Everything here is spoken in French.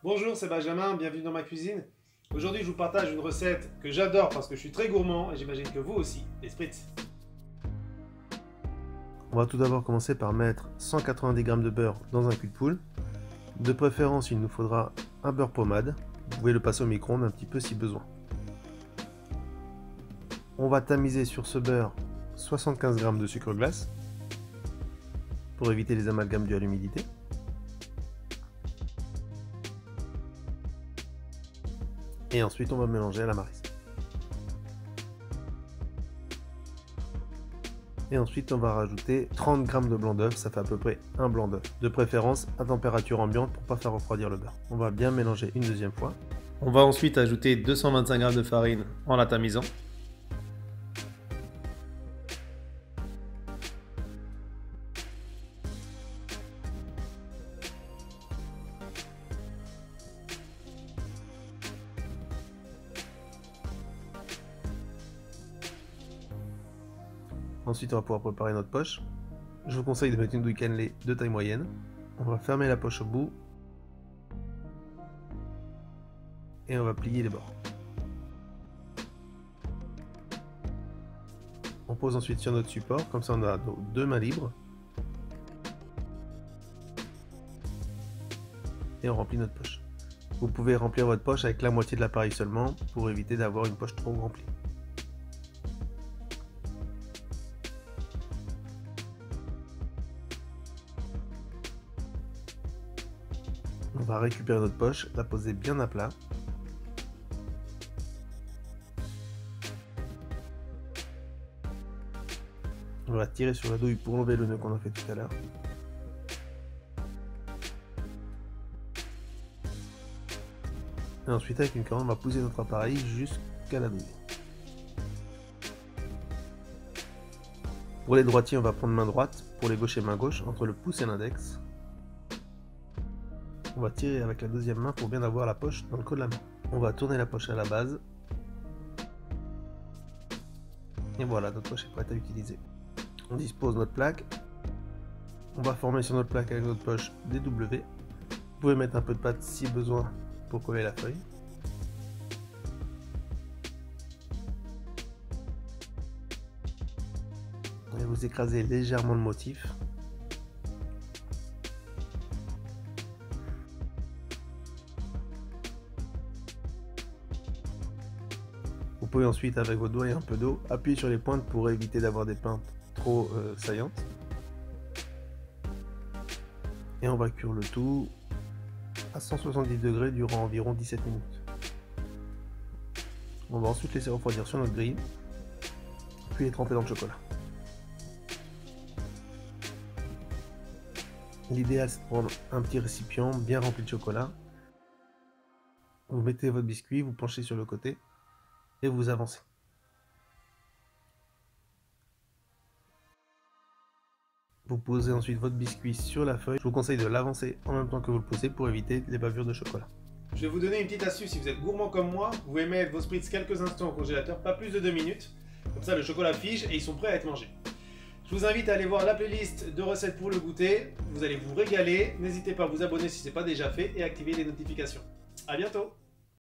Bonjour, c'est Benjamin, bienvenue dans ma cuisine. Aujourd'hui, je vous partage une recette que j'adore parce que je suis très gourmand et j'imagine que vous aussi, les spritz. On va tout d'abord commencer par mettre 190 g de beurre dans un cul de poule. De préférence, il nous faudra un beurre pommade. Vous pouvez le passer au micro-ondes un petit peu si besoin. On va tamiser sur ce beurre 75 g de sucre glace pour éviter les amalgames dus à l'humidité. Et ensuite, on va mélanger à la marise. Et ensuite, on va rajouter 30 g de blanc d'œuf, ça fait à peu près un blanc d'œuf. De préférence à température ambiante pour ne pas faire refroidir le beurre. On va bien mélanger une deuxième fois. On va ensuite ajouter 225 g de farine en la tamisant. Ensuite, on va pouvoir préparer notre poche. Je vous conseille de mettre une douille cannelée de taille moyenne. On va fermer la poche au bout. Et on va plier les bords. On pose ensuite sur notre support, comme ça on a nos deux mains libres. Et on remplit notre poche. Vous pouvez remplir votre poche avec la moitié de l'appareil seulement, pour éviter d'avoir une poche trop remplie. On va récupérer notre poche, la poser bien à plat. On va tirer sur la douille pour enlever le nœud qu'on a fait tout à l'heure. Et ensuite, avec une canne, on va pousser notre appareil jusqu'à la douille. Pour les droitiers, on va prendre main droite. Pour les gauchers, main gauche, entre le pouce et l'index. On va tirer avec la deuxième main pour bien avoir la poche dans le creux de la main. On va tourner la poche à la base. Et voilà, notre poche est prête à utiliser. On dispose notre plaque. On va former sur notre plaque avec notre poche des W. Vous pouvez mettre un peu de pâte si besoin pour coller la feuille. Et vous écrasez légèrement le motif. Vous pouvez ensuite, avec vos doigts et un peu d'eau, appuyer sur les pointes pour éviter d'avoir des peintes trop saillantes. Et on va cuire le tout à 170 degrés durant environ 17 minutes. On va ensuite laisser refroidir sur notre grille, puis les tremper dans le chocolat. L'idéal, c'est de prendre un petit récipient bien rempli de chocolat. Vous mettez votre biscuit, vous penchez sur le côté et vous avancez. Vous posez ensuite votre biscuit sur la feuille. Je vous conseille de l'avancer en même temps que vous le posez pour éviter les bavures de chocolat. Je vais vous donner une petite astuce si vous êtes gourmand comme moi. Vous pouvez mettre vos spritz quelques instants au congélateur, pas plus de 2 minutes. Comme ça, le chocolat fige et ils sont prêts à être mangés. Je vous invite à aller voir la playlist de recettes pour le goûter. Vous allez vous régaler. N'hésitez pas à vous abonner si ce n'est pas déjà fait et activer les notifications. A bientôt!